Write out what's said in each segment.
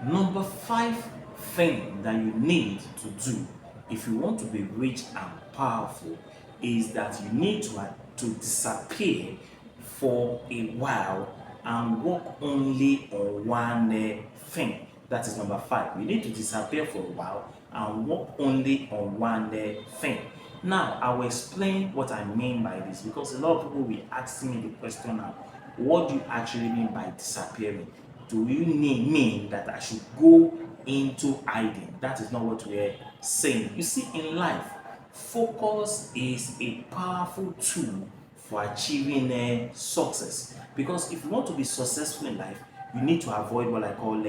Number five thing that you need to do if you want to be rich and powerful is that you need to disappear for a while and work only on one thing. That is number five. You need to disappear for a while and work only on one thing. Now, I will explain what I mean by this because a lot of people will ask me the question now, what do you actually mean by disappearing? Do you mean that I should go into hiding? That is not what we're saying. You see, in life, focus is a powerful tool for achieving success. Because if you want to be successful in life, you need to avoid what I call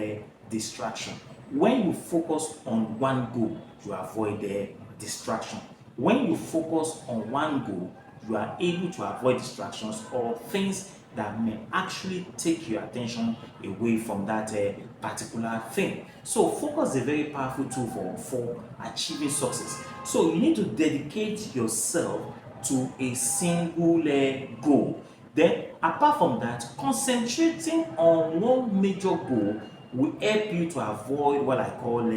distraction. When you focus on one goal, you avoid distraction. When you focus on one goal, you are able to avoid distractions or things that may actually take your attention away from that particular thing. So focus is a very powerful tool for achieving success. So you need to dedicate yourself to a single goal. Then apart from that, concentrating on one major goal will help you to avoid what I call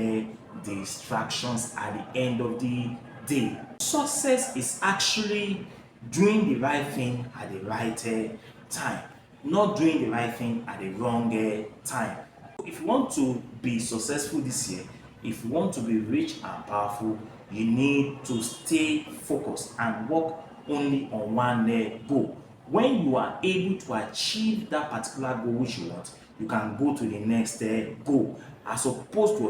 distractions at the end of the day. Success is actually doing the right thing at the right time, not doing the right thing at the wrong time. If you want to be successful this year, if you want to be rich and powerful, you need to stay focused and work only on one goal. When you are able to achieve that particular goal which you want, you can go to the next goal, as opposed to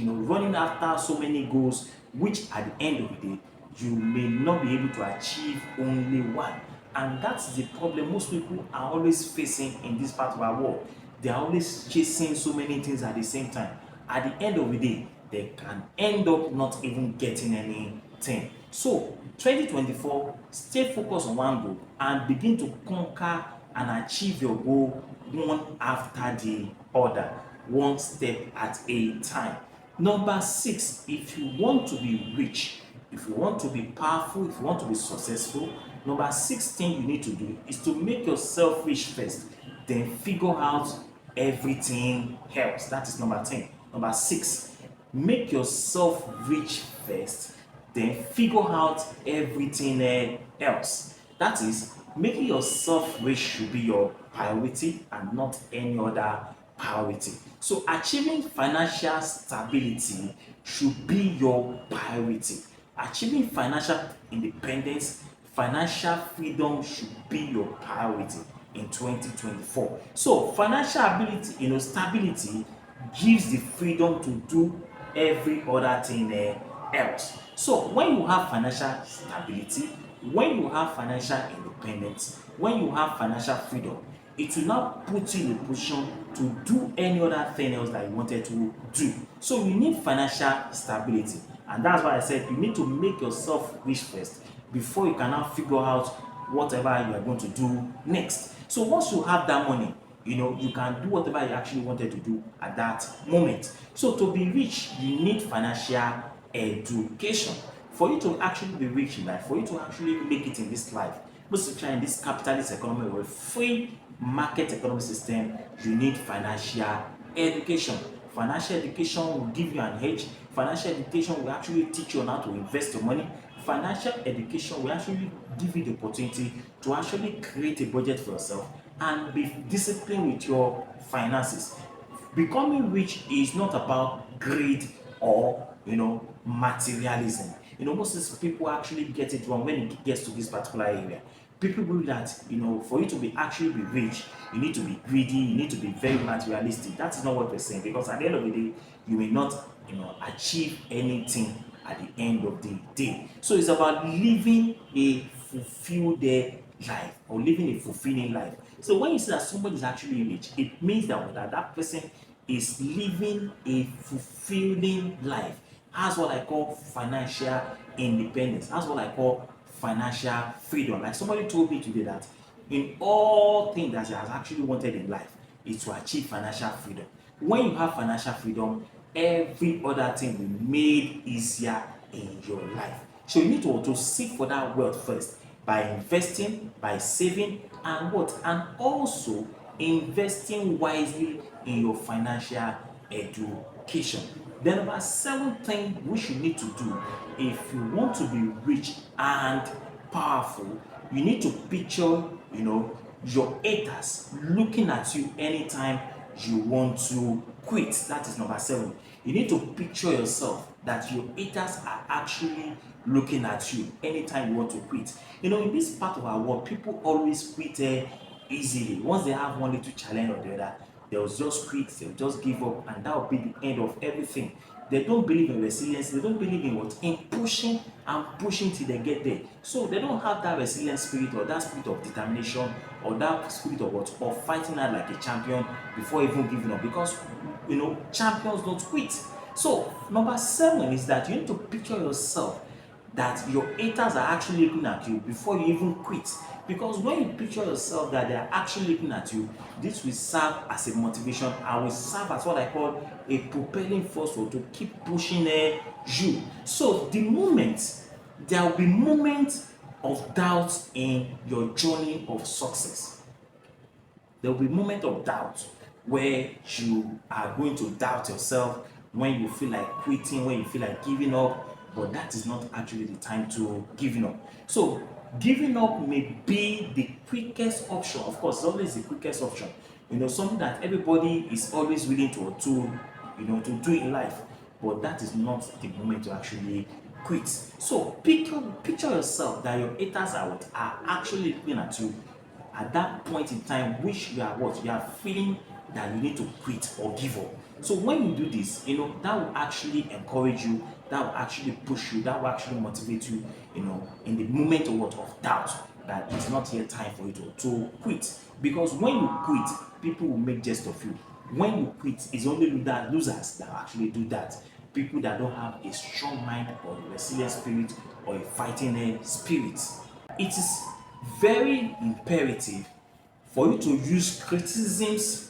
running after so many goals which at the end of the day you may not be able to achieve only one. And that's the problem most people are always facing in this part of our world. They are always chasing so many things at the same time. At the end of the day, they can end up not even getting anything. So 2024, stay focused on one goal and begin to conquer and achieve your goal one after the other, one step at a time. Number six, if you want to be rich, if you want to be powerful, if you want to be successful, number six thing you need to do is to make yourself rich first, then figure out everything else. That is number 10. Number six, make yourself rich first, then figure out everything else. That is, making yourself rich should be your priority and not any other priority. So achieving financial stability should be your priority. Achieving financial independence, financial freedom should be your priority in 2024. So financial ability, stability gives the freedom to do every other thing else. So when you have financial stability, when you have financial independence, when you have financial freedom, it will now put you in a position to do any other thing else that you wanted to do. So you need financial stability, and that's why I said you need to make yourself rich first before you can now figure out whatever you are going to do next. So once you have that money, you can do whatever you actually wanted to do at that moment. So to be rich, you need financial education. For you to actually be rich in life, for you to actually make it in this life, most especially in this capitalist economy or a free market economic system, you need financial education. Financial education will give you an edge. Financial education will actually teach you on how to invest your money. Financial education will actually give you the opportunity to actually create a budget for yourself and be disciplined with your finances. Becoming rich is not about greed or materialism. Most people actually get it wrong when it gets to this particular area. People believe that for you to be actually be rich, you need to be greedy, you need to be very materialistic. That is not what we're saying, because at the end of the day, you may not achieve anything at the end of the day. So it's about living a fulfilled life or living a fulfilling life. So when you see that somebody is actually rich, it means that person is living a fulfilling life. That's what I call financial independence. That's what I call financial freedom. Like somebody told me today that in all things that he has actually wanted in life is to achieve financial freedom. When you have financial freedom, every other thing will be made easier in your life. So you need to seek for that wealth first by investing, by saving, and what? And also investing wisely in your financial education. The number 7 thing which you need to do if you want to be rich and powerful, you need to picture, your haters looking at you anytime you want to quit. That is number 7. You need to picture yourself that your haters are actually looking at you anytime you want to quit. In this part of our world, people always quit easily. Once they have one little challenge or the other, they'll just quit, they'll just give up, and that will be the end of everything. They don't believe in resilience, they don't believe in what? In pushing and pushing till they get there. So they don't have that resilient spirit or that spirit of determination or that spirit of what? Of fighting out like a champion before even giving up, because champions don't quit. So number 7 is that you need to picture yourself that your haters are actually looking at you before you even quit. Because when you picture yourself that they are actually looking at you, this will serve as a motivation and will serve as what I call a propelling force to keep pushing you. So there will be moments of doubt in your journey of success. There will be moments of doubt where you are going to doubt yourself, when you feel like quitting, when you feel like giving up, but that is not actually the time to giving up. So giving up may be the quickest option. Of course, it's always the quickest option. Something that everybody is always willing to do in life, but that is not the moment to actually quit. So picture yourself that your haters are actually looking at you at that point in time, which you are feeling that you need to quit or give up. So when you do this, that will actually encourage you, that will actually push you, that will actually motivate you, in the moment of doubt, that it's not yet time for you to quit. Because when you quit, people will make jest of you. When you quit, it's only losers that actually do that. People that don't have a strong mind or a resilient spirit or a fighting spirit. It is very imperative for you to use criticisms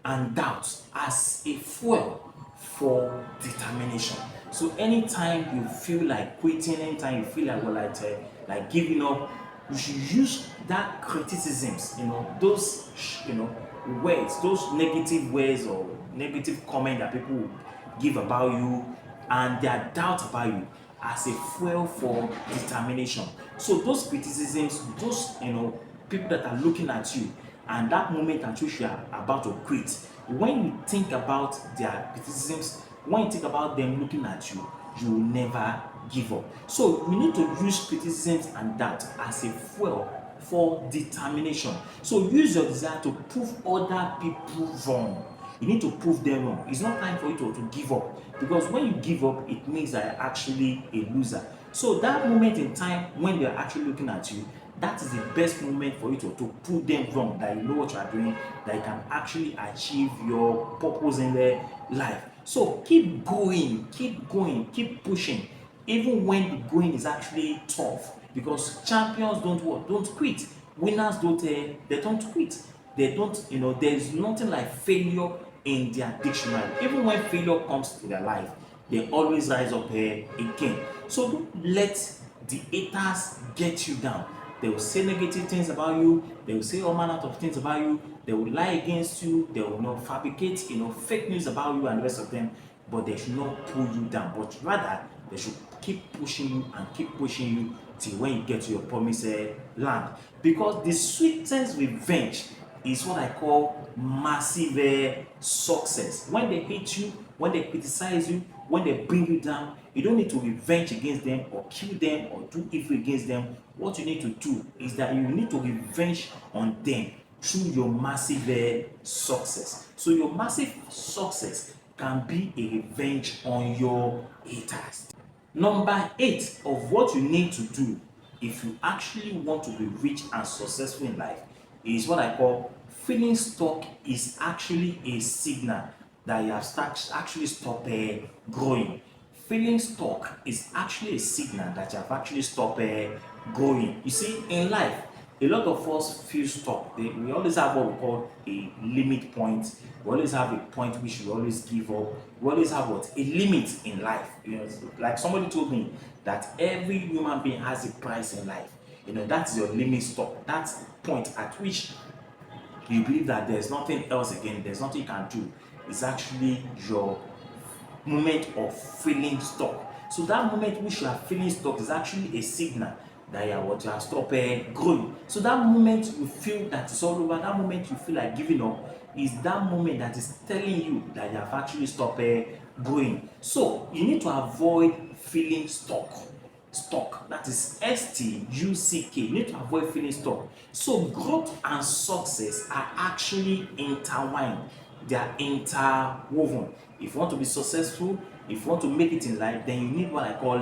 and doubts as a fuel for determination. So anytime you feel like quitting, anytime you feel like giving up, you should use that criticisms, those words, those negative words or negative comment that people give about you and their doubt about you, as a fuel for determination. So those criticisms, those people that are looking at you, and that moment at which you are about to quit, when you think about their criticisms, when you think about them looking at you, you will never give up. So you need to use criticisms and doubt as a fuel for determination. So use your desire to prove other people wrong. You need to prove them wrong. It's not time for you to give up, because when you give up, it means that you're actually a loser. So that moment in time when they're actually looking at you, that is the best moment for you to prove them wrong, that you know what you are doing, that you can actually achieve your purpose in their life. So keep going, keep pushing, even when the going is actually tough, because champions don't quit. Winners they don't quit. They don't, there's nothing like failure in their dictionary. Even when failure comes to their life, they always rise up again. So don't let the haters get you down. They will say negative things about you, they will say all manner of things about you, they will lie against you, they will fabricate fake news about you and the rest of them, but they should not pull you down, but rather they should keep pushing you and keep pushing you till when you get to your promised land. Because the sweetest revenge is what I call massive success. When they hate you, when they criticize you, when they bring you down, you don't need to revenge against them or kill them or do evil against them. What you need to do is that you need to revenge on them through your massive success. So your massive success can be a revenge on your haters. Number 8 of what you need to do if you actually want to be rich and successful in life is what I call feeling stuck is actually a signal that you have actually stopped growing. Feeling stuck is actually a signal that you have actually stopped growing. You see, in life, a lot of us feel stuck. We always have what we call a limit point. We always have a point which we always give up. We always have what? A limit in life. Like somebody told me that every human being has a price in life. That's your limit stop. That's the point at which you believe that there's nothing else again, there's nothing you can do. is actually your moment of feeling stuck. So that moment which you are feeling stuck is actually a signal that you have stopped growing. So that moment you feel that it's all over, that moment you feel like giving up, is that moment that is telling you that you have actually stopped growing. So you need to avoid feeling stuck. That is stuck. You need to avoid feeling stuck. So growth and success are actually intertwined. They are interwoven. If you want to be successful, if you want to make it in life, then you need what I call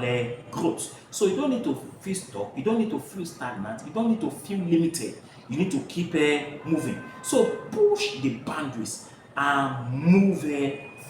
growth. So you don't need to feel stuck, you don't need to feel stagnant, you don't need to feel limited. You need to keep moving. So push the boundaries and move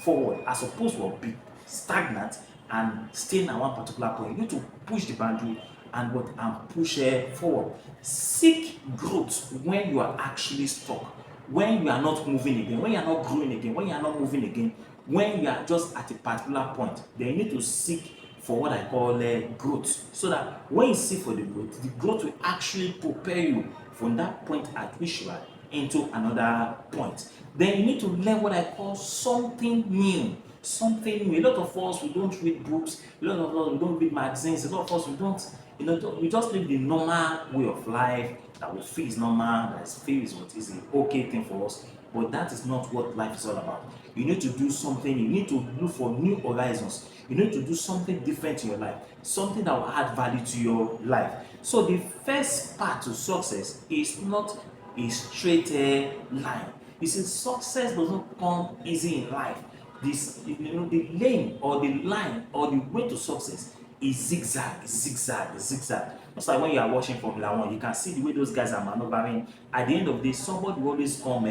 forward, as opposed to be stagnant and staying at one particular point. You need to push the boundary and push forward. Seek growth when you are actually stuck, when you are not moving again, when you are not growing again, when you are not moving again, when you are just at a particular point. Then you need to seek for what I call growth, so that when you seek for the growth will actually prepare you from that point at which you are into another point. Then you need to learn what I call something new. Something new. A lot of us, we don't read books, a lot of us, we don't read magazines, a lot of us, we don't, we just live the normal way of life that we feel is normal, that feel is what is an okay thing for us. But that is not what life is all about. You need to do something, you need to look for new horizons, you need to do something different in your life, something that will add value to your life. So the first part to success is not a straight line. You see, success does not come easy in life. The lane or the line or the way to success is zigzag. Just like when you are watching Formula One, you can see the way those guys are maneuvering. At the end of the day, somebody will always come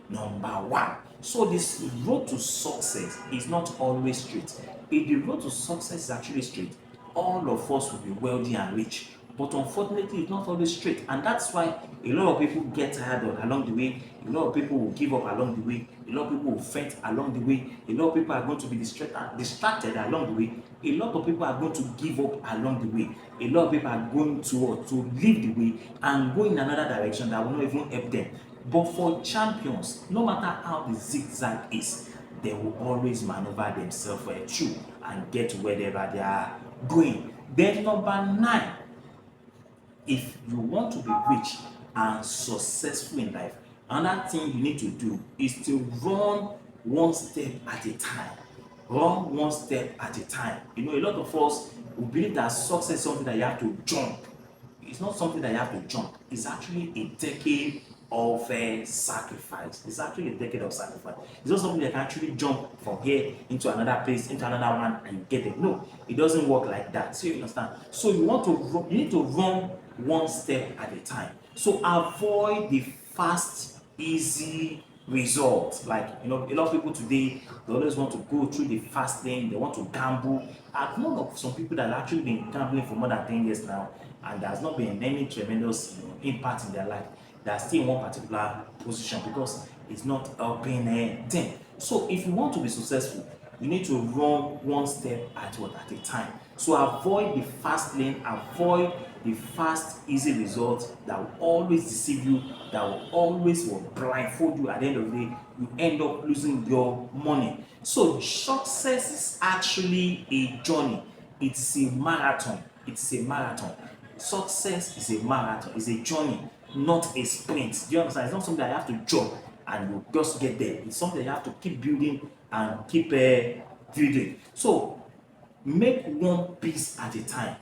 number one. So this road to success is not always straight. If the road to success is actually straight, all of us will be wealthy and rich. But unfortunately, it's not always straight, and that's why a lot of people get tired along the way. A lot of people will give up along the way. A lot of people will faint along the way. A lot of people are going to be distracted along the way. A lot of people are going to give up along the way. A lot of people are going to leave the way and go in another direction that will not even help them. But for champions, no matter how the zigzag is, they will always maneuver themselves through and get to wherever they are going. Then number 9, if you want to be rich and successful in life, another thing you need to do is to run one step at a time. Run one step at a time. A lot of us will believe that success is something that you have to jump. It's not something that you have to jump. It's actually a decade of sacrifice. It's actually a decade of sacrifice. It's not something that can actually jump from here into another place, into another one, and you get it. No, it doesn't work like that. So you understand. So you need to run one step at a time. So avoid the fast, easy results. Like a lot of people today, they always want to go through the fast lane. They want to gamble. I've known of some people that have actually been gambling for more than 10 years now, and there has not been any tremendous impact in their life. They are still in one particular position because it's not helping them. So if you want to be successful, you need to run one step at a time. So avoid the fast lane, avoid the fast, easy results that will always deceive you, that will always blindfold you. At the end of the day, you end up losing your money. So success is actually a journey. It's a marathon. Success is a marathon. It's a journey, not a sprint. Do you understand? It's not something that you have to jump and you just get there. It's something that you have to keep building and keep building. So make one piece at a time.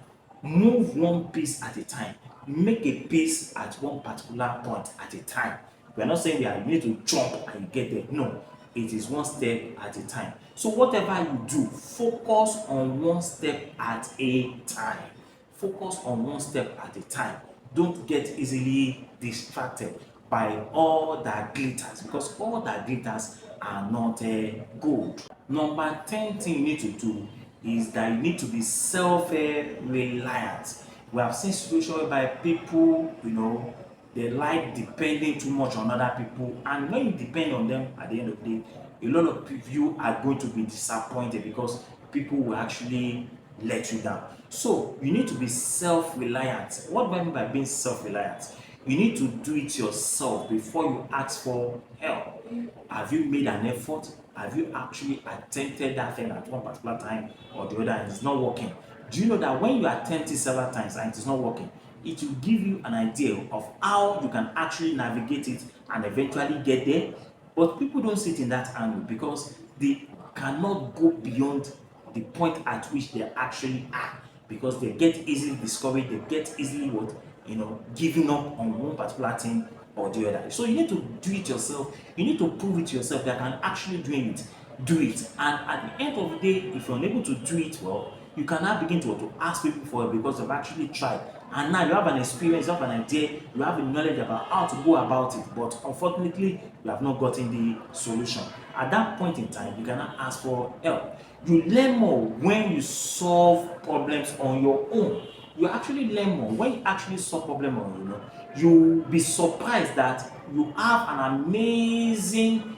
Move one piece at a time. Make a piece at one particular point at a time. We are not saying that you need to jump and you get there. No, it is one step at a time. So whatever you do, focus on one step at a time. Focus on one step at a time. Don't get easily distracted by all that glitters, because all that glitters are not gold. Number 10 thing you need to do is that you need to be self-reliant. We have seen situations whereby people, they like depending too much on other people, and when you depend on them, at the end of the day, a lot of you are going to be disappointed because people will actually let you down. So you need to be self-reliant. What do I mean by being self-reliant? You need to do it yourself before you ask for help. Have you made an effort? Have you actually attempted that thing at one particular time or the other and it's not working? Do you know that when you attempt it several times and it is not working, it will give you an idea of how you can actually navigate it and eventually get there? But people don't see it in that angle because they cannot go beyond the point at which they actually are, because they get easily discouraged, they get easily what, giving up on one particular thing or the other. So you need to do it yourself. You need to prove it to yourself that I can actually do it. And at the end of the day, if you're unable to do it well, you can now begin to ask people for it because you've actually tried. And now you have an experience, you have an idea, you have a knowledge about how to go about it. But unfortunately, you have not gotten the solution. At that point in time, you cannot ask for help. You learn more when you solve problems on your own. You actually learn more when you actually solve problems on your own. You'll be surprised that you have an amazing,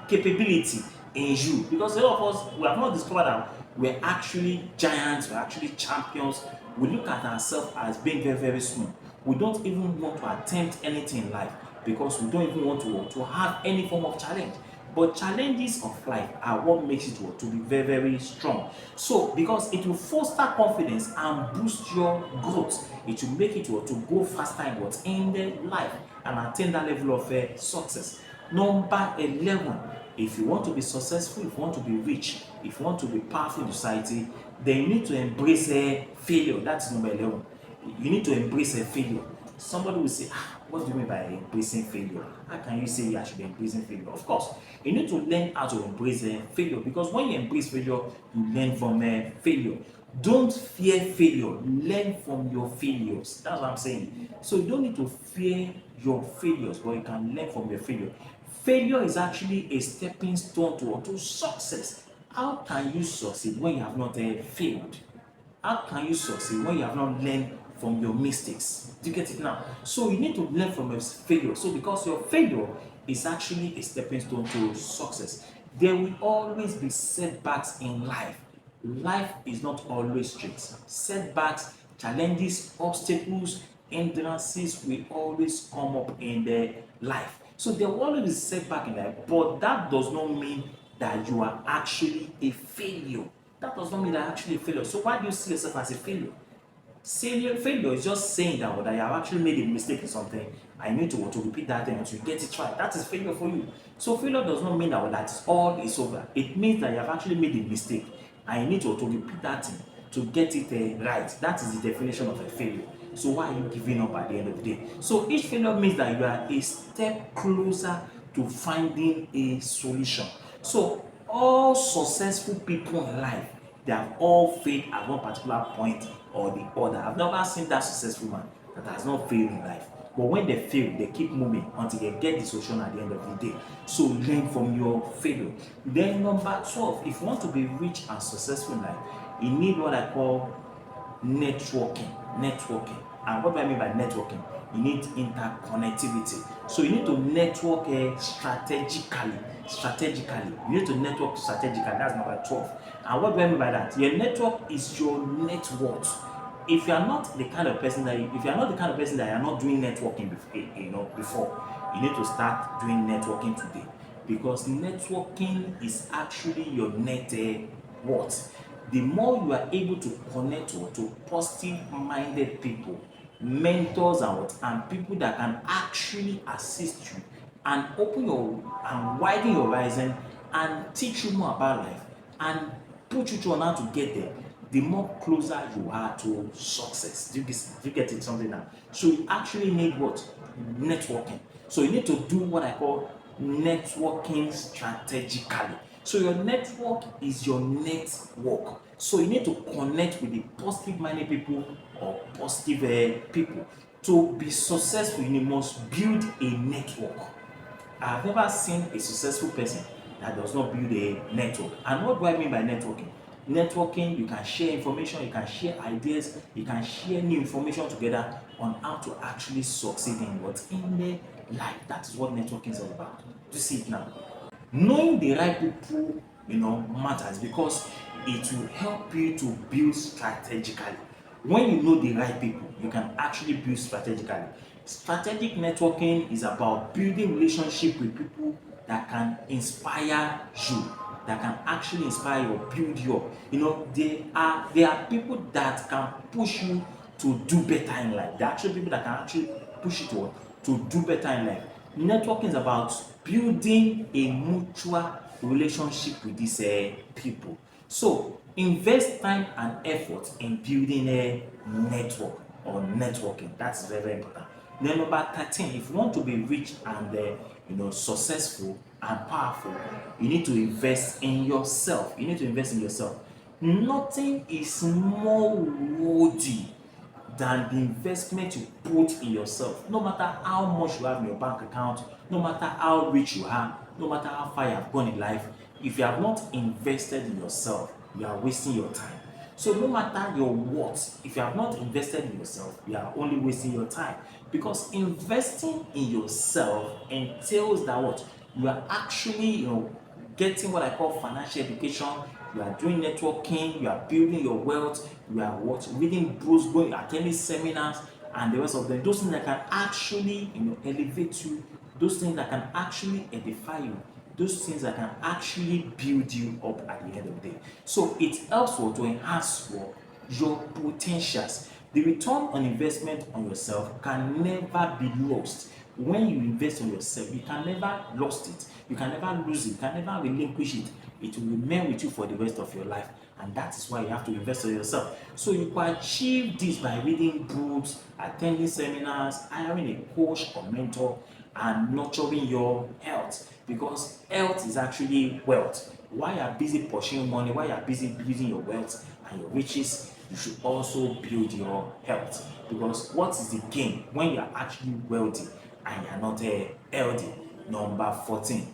capability in you, because a lot of us, we have not discovered that we're actually giants, we're actually champions. We look at ourselves as being very, very small. We don't even want to attempt anything in life because we don't even want to have any form of challenge. But challenges of life are what makes it to be very, very strong. So, because it will foster confidence and boost your growth, it will make it to go faster in the life and attain that level of success. Number 11, if you want to be successful, if you want to be rich, if you want to be powerful in society, then you need to embrace failure. That's number 11. You need to embrace failure. Somebody will say, what do you mean by embracing failure? How can you say I should be embracing failure? Of course, you need to learn how to embrace failure, because when you embrace failure, you learn from failure. Don't fear failure, learn from your failures. That's what I'm saying. So you don't need to fear your failures, but you can learn from your failure. Failure is actually a stepping stone to success. How can you succeed when you have not failed? How can you succeed when you have not learned from your mistakes? Do you get it now? So you need to learn from your failure. So because your failure is actually a stepping stone to success. There will always be setbacks in life. Life is not always straight. Setbacks, challenges, obstacles, hindrances will always come up in the life. So there will always be setback in life, but that does not mean that you are actually a failure. That does not mean that actually a failure. So why do you see yourself as a failure? Failure is just saying that I have actually made a mistake in something. I need to repeat that thing until you get it right. That is failure for you. So failure does not mean that all is over. It means that you have actually made a mistake and you need to repeat that thing to get it right. That is the definition of a failure. So why are you giving up at the end of the day? So each failure means that you are a step closer to finding a solution. So all successful people in life, they have all failed at one particular point or the other. I've never seen that successful man that has not failed in life. But when they fail, they keep moving until they get the solution at the end of the day. So learn from your failure. Then number 12, if you want to be rich and successful in life, you need what I call networking. And what do I mean by networking? You need interconnectivity. So you need to network strategically. You need to network strategically. That's number 12. And what do I mean by that? Your network is your net worth. If you are not the kind of person that you are not doing networking before, you need to start doing networking today, because networking is actually your net worth. The more you are able to connect to positive-minded people, mentors and people that can actually assist you and widen your horizon and teach you more about life and put you through on how to get there, the more closer you are to success. Do you get it something now? So you actually need what? Networking. So you need to do what I call networking strategically. So your network is your network. So you need to connect with the positive-minded people or positive people. To be successful, you must build a network. I've never seen a successful person that does not build a network. And what do I mean by networking? Networking, you can share information, you can share ideas, you can share new information together on how to actually succeed in the life. That is what networking is all about. Do you see it now? Knowing the right people, matters, because it will help you to build strategically. When you know the right people, you can actually build strategically. Strategic networking is about building relationship with people that can inspire you, that can actually inspire you or build you up. There are people that can push you to do better in life. There are actually people that can actually push you to do better in life. Networking is about building a mutual relationship with these people. So invest time and effort in building a network or networking. That's very, very important. Then number 13, if you want to be rich and successful and powerful, you need to invest in yourself. You need to invest in yourself. Nothing is more worthy than the investment you put in yourself. No matter how much you have in your bank account, no matter how rich you are, no matter how far you have gone in life, if you have not invested in yourself, you are wasting your time. So no matter your worth, if you have not invested in yourself, you are only wasting your time. Because investing in yourself entails that what? You are actually, getting what I call financial education. You are doing networking, you are building your wealth, you are reading books, going attending seminars, and the rest of them. Those things that can actually elevate you, those things that can actually edify you, those things that can actually build you up at the end of the day. So it helps to enhance your potentials. The return on investment on yourself can never be lost. When you invest on yourself, you can never lost it. You can never lose it. You can never relinquish it. It will remain with you for the rest of your life. And that is why you have to invest in yourself. So you can achieve this by reading books, attending seminars, hiring a coach or mentor, and nurturing your health. Because health is actually wealth. While you are busy pursuing money, while you are busy building your wealth and your riches, you should also build your health. Because what is the gain when you are actually wealthy and you are not healthy? Number 14,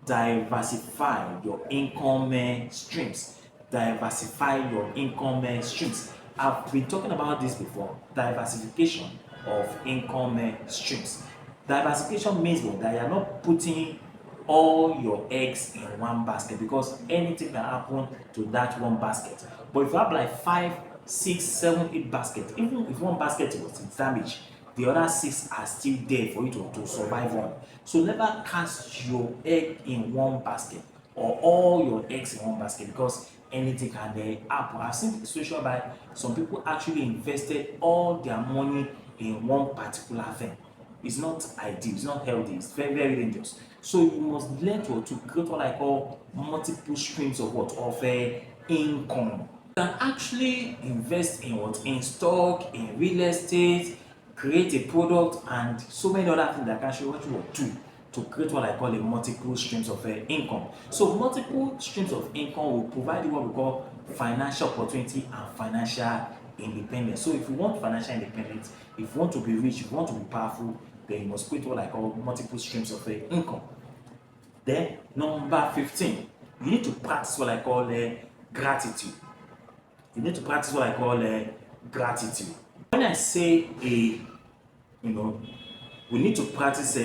diversify your income streams. Diversify your income streams. I've been talking about this before. Diversification of income streams. Diversification means that you are not putting all your eggs in one basket, because anything can happen to that one basket. But if you have like 5, 6, 7, 8 baskets, even if one basket was damaged, the other 6 are still there for you to survive on. So never cast your egg in one basket or all your eggs in one basket, because anything can happen. I've seen the situation by some people actually invested all their money in one particular thing. It's not ideal, it's not healthy, it's very, very dangerous. So you must learn to create what I call multiple streams of income. You can actually invest in in stock, in real estate, create a product, and so many other things that can actually what you will do to create what I call a multiple streams of income. So multiple streams of income will provide you what we call financial opportunity and financial independence. So if you want financial independence, if you want to be rich, if you want to be powerful, then you must create what I call multiple streams of income. Then number 15, you need to practice what I call gratitude. You need to practice what I call gratitude. When I say we need to practice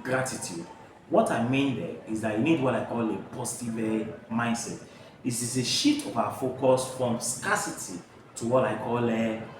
gratitude, what I mean there is that you need what I call a positive mindset. This is a shift of our focus from scarcity to what I call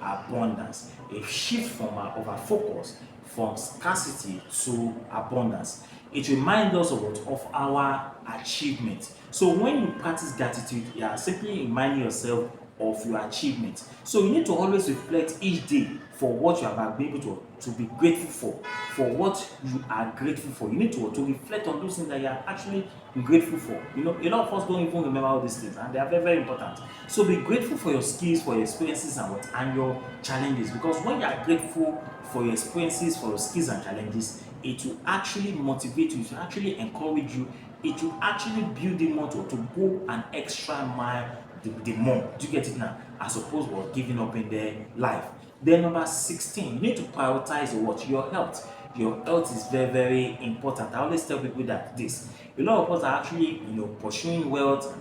abundance. A shift of our focus from scarcity to abundance. It reminds us of our achievement. So when you practice gratitude, you are simply reminding yourself of your achievement. So you need to always reflect each day for what you have been able to be grateful for what you are grateful for. You need to reflect on those things that you are actually grateful for. A lot of us don't even remember all these things, and they are very, very important. So be grateful for your skills, for your experiences, and your challenges. Because when you are grateful for your experiences, for your skills and challenges, it will actually motivate you, it will actually encourage you, it will actually build you more to go an extra mile the more. Do you get it now? As opposed to giving up in their life. Then number 16, you need to prioritize your health. Your health is very, very important. I always tell people that a lot of us are actually pursuing wealth,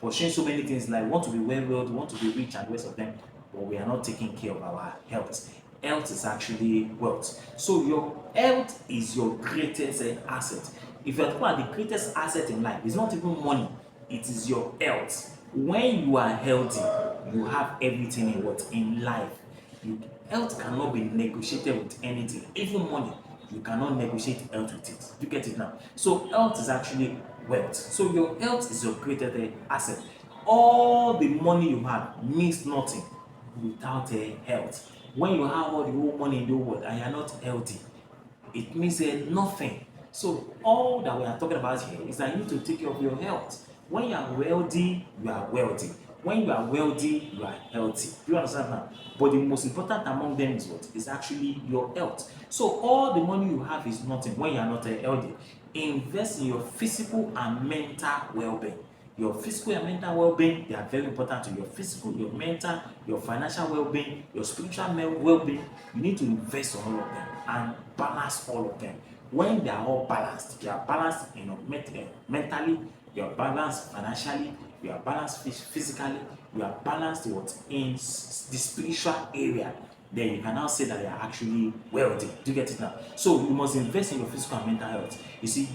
pursuing so many things, like want to be well-wealthy, want to be rich and the rest of them, but we are not taking care of our health. Health is actually wealth. So your health is your greatest asset. If you're talking about the greatest asset in life, it's not even money, it is your health. When you are healthy, you have everything in life. Health cannot be negotiated with anything, even money. you cannot negotiate health with it. Do you get it now? So health is actually wealth. So your health is your greatest asset. All the money you have means nothing without health. When you have all the whole money in the world and you are not healthy, it means nothing. So all that we are talking about here is that you need to take care of your health. When you are wealthy, you are wealthy. When you are wealthy, you are healthy. Do you understand now? But the most important among them is what? Is actually your health. So all the money you have is nothing when you are not healthy. Invest in your physical and mental well-being. Your physical and mental well-being, they are very important to your physical, your mental, your financial well-being, your spiritual well-being. You need to invest on all of them and balance all of them. When they are all balanced, you are balanced, mentally, you are balanced financially, you are balanced physically, you are balanced in the spiritual area, then you can now say that they are actually wealthy. Do you get it now? So you must invest in your physical and mental health. You see,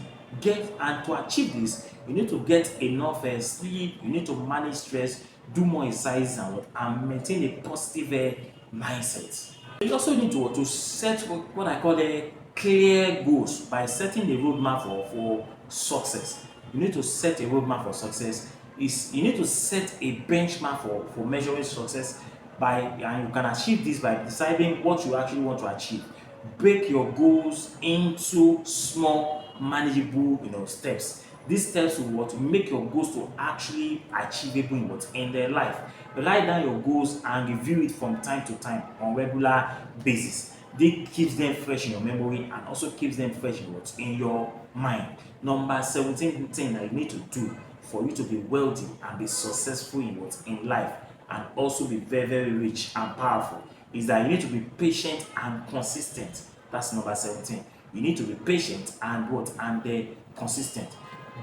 and to achieve this, you need to get enough sleep, you need to manage stress, do more exercise and maintain a positive mindset. You also need to set what I call clear goals by setting a roadmap for success. You need to set a roadmap for success. You need to set a benchmark for measuring success and you can achieve this by deciding what you actually want to achieve. Break your goals into small, manageable, steps. These steps will make your goals to actually achievable in their life. Write down your goals and review it from time to time on regular basis. This keeps them fresh in your memory and also keeps them fresh in your mind. Number 17 thing that you need to do for you to be wealthy and be successful in life and also be very, very rich and powerful is that you need to be patient and consistent. That's number 17. You need to be patient and consistent.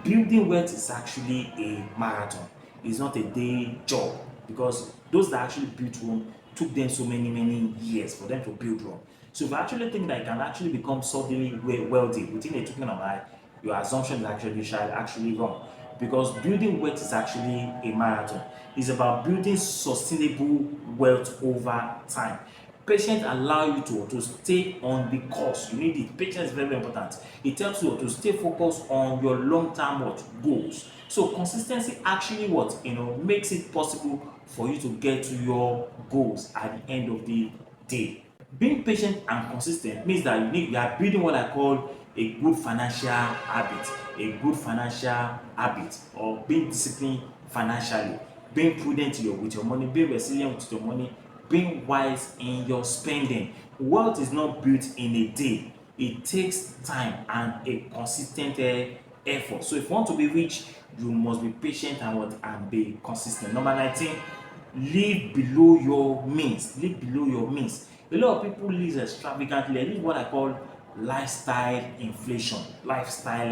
Building wealth is actually a marathon. It's not a day job because those that actually built Rome took them so many years for them to build Rome. So if you actually think that you can actually become suddenly wealthy within a token of life, your assumption is actually wrong. Because building wealth is actually a marathon. It's about building sustainable wealth over time. Patience allow you to stay on the course. You need it. Patience is very important. It helps you to stay focused on your long-term goals. So consistency actually makes it possible for you to get to your goals at the end of the day. Being patient and consistent means that you are building what I call a good financial habit, or being disciplined financially, being prudent with your money, being resilient with your money, being wise in your spending. Wealth is not built in a day. It takes time and a consistent effort. So if you want to be rich, you must be patient and be consistent. Number 19, live below your means. Live below your means. A lot of people live extravagantly. This is what I call lifestyle inflation. Lifestyle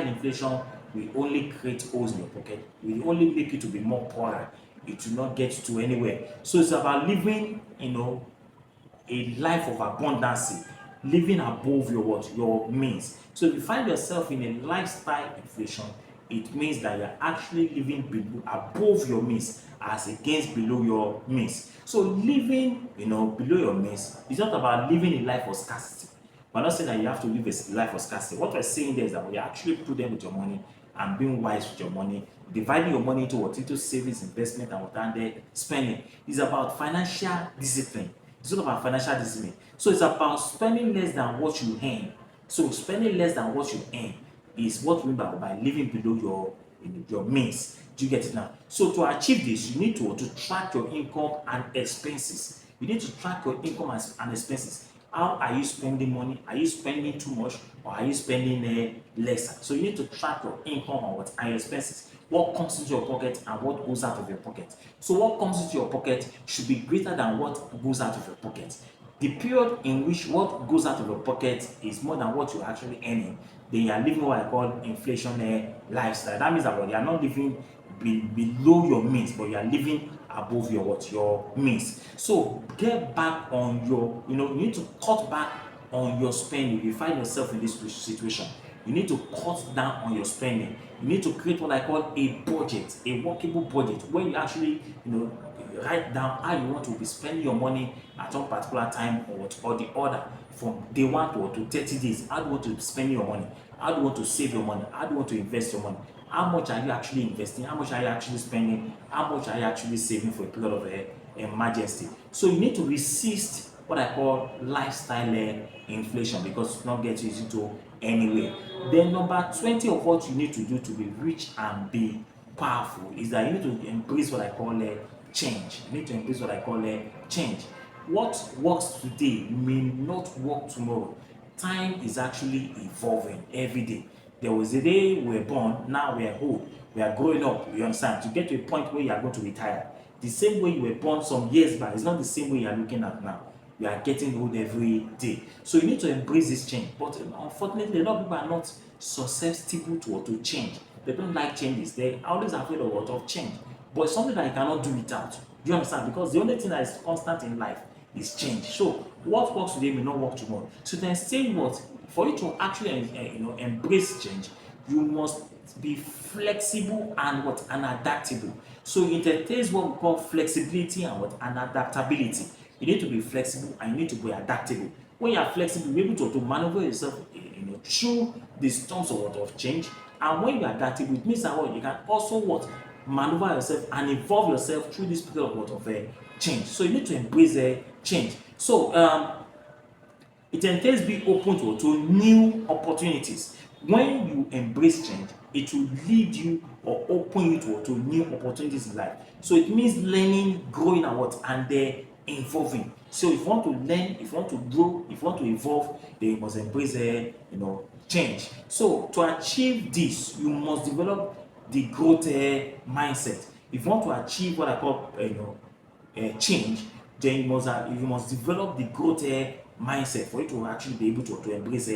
inflation will only create holes in your pocket. Will only make you to be more poorer. It will not get you to anywhere. So it's about living, a life of abundance, living above your means. So if you find yourself in a lifestyle inflation, it means that you're actually living above your means as against below your means. So living below your means is not about living a life of scarcity. We're not saying that you have to live a life of scarcity. What we're saying there is that we are actually prudent with your money and being wise with your money, dividing your money into savings, investment, and spending. It's about financial discipline. It's not about financial discipline. So it's about spending less than what you earn. So spending less than what you earn is what we mean by living below your means. Do you get it now? So to achieve this, you need to track your income and expenses. You need to track your income and expenses. How are you spending money? Are you spending too much or are you spending lesser? So you need to track your income and your expenses. What comes into your pocket and what goes out of your pocket. So what comes into your pocket should be greater than what goes out of your pocket. The period in which what goes out of your pocket is more than what you're actually earning, then you are living what I call inflation lifestyle. That means that you are not living below your means, but you are living above your means. So get back on you need to cut back on your spending. If you find yourself in this situation, You need to cut down on your spending. You need to create what I call a budget, a workable budget, where you actually, write down how you want to be spending your money at one particular time or the other, from day 1 to 30 days. How do you want to be spending your money? How do you want to save your money? How do you want to invest your money? How much are you actually investing? How much are you actually spending? How much are you actually saving for a period of emergency? So you need to resist what I call lifestyle inflation, because it's not getting you into anyway. Then number 20 of what you need to do to be rich and be powerful is that you need to embrace what I call change. You need to embrace what I call change. What works today may not work tomorrow. Time is actually evolving every day. There was a day we were born, now we are old, we are growing up, you understand, to get to a point where you are going to retire. The same way you were born some years back is not the same way you are looking at now. You are getting old every day. So you need to embrace this change. But unfortunately, a lot of people are not susceptible to change. They don't like changes. They are always afraid of change. But it's something that you cannot do without. Do you understand? Because the only thing that is constant in life is change. So what works today may not work tomorrow. So then say what? For you to actually embrace change, you must be flexible and adaptable. So it entails what we call flexibility and adaptability. You need to be flexible and you need to be adaptable. When you are flexible, you're able to maneuver yourself through the storms of change. And when you are adaptable, it means that you can also maneuver yourself and evolve yourself through this period of change. So you need to embrace change. So it entails being open to new opportunities. When you embrace change, it will lead you or open you to new opportunities in life. So it means learning, growing, and evolving. So if you want to learn, if you want to grow, if you want to evolve, then you must embrace change. So to achieve this, you must develop the growth mindset. If you want to achieve what I call change, then you must develop the growth mindset for you to actually be able to embrace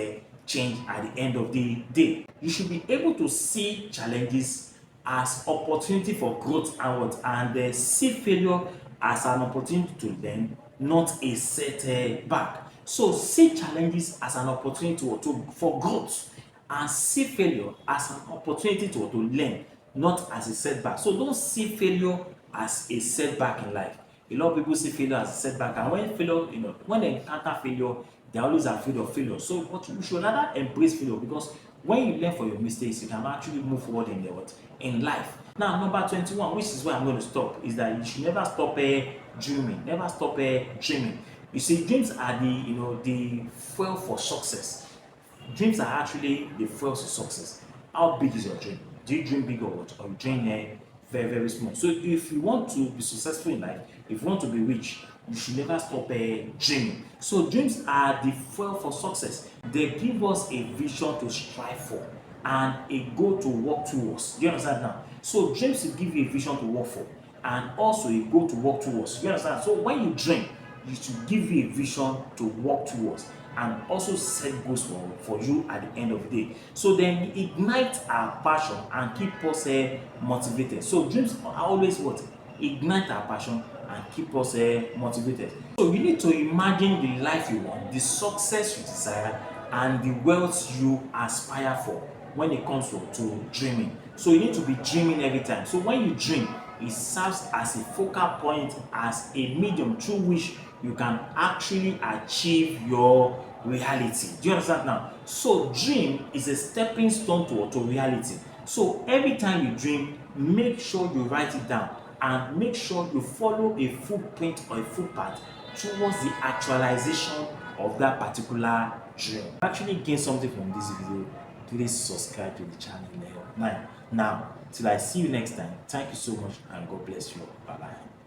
change at the end of the day. You should be able to see challenges as opportunity for growth and see failure as an opportunity to learn, not a setback. So see challenges as an opportunity for growth, and see failure as an opportunity to learn, not as a setback. So don't see failure as a setback in life. A lot of people see failure as a setback, and when they encounter failure, they're always afraid of failure. So but you should rather embrace failure, because when you learn from your mistakes, you can actually move forward in life. Now, number 21, which is where I'm going to stop, is that you should never stop dreaming. Never stop dreaming. You see, dreams are the fuel for success. Dreams are actually the fuel to success. How big is your dream? Do you dream big or what? Or you dream very, very small? So if you want to be successful in life, if you want to be rich, you should never stop dreaming. So dreams are the fuel for success. They give us a vision to strive for and a goal to work towards. Do you understand now? So dreams will give you a vision to work for and also a goal to work towards. Do you understand? So when you dream, you should give you a vision to work towards and also set goals for you at the end of the day. So then ignite our passion and keep us motivated. So dreams are always ignite our passion and keep us motivated. So you need to imagine the life you want, the success you desire, and the wealth you aspire for when it comes to dreaming. So you need to be dreaming every time. So when you dream, it serves as a focal point, as a medium through which you can actually achieve your reality. Do you understand now? So dream is a stepping stone to reality. So every time you dream, make sure you write it down and make sure you follow a footprint or a footpath towards the actualization of that particular dream. Actually gain something from this video, please subscribe to the channel now. Till I see you next time, thank you so much and God bless you. Bye bye.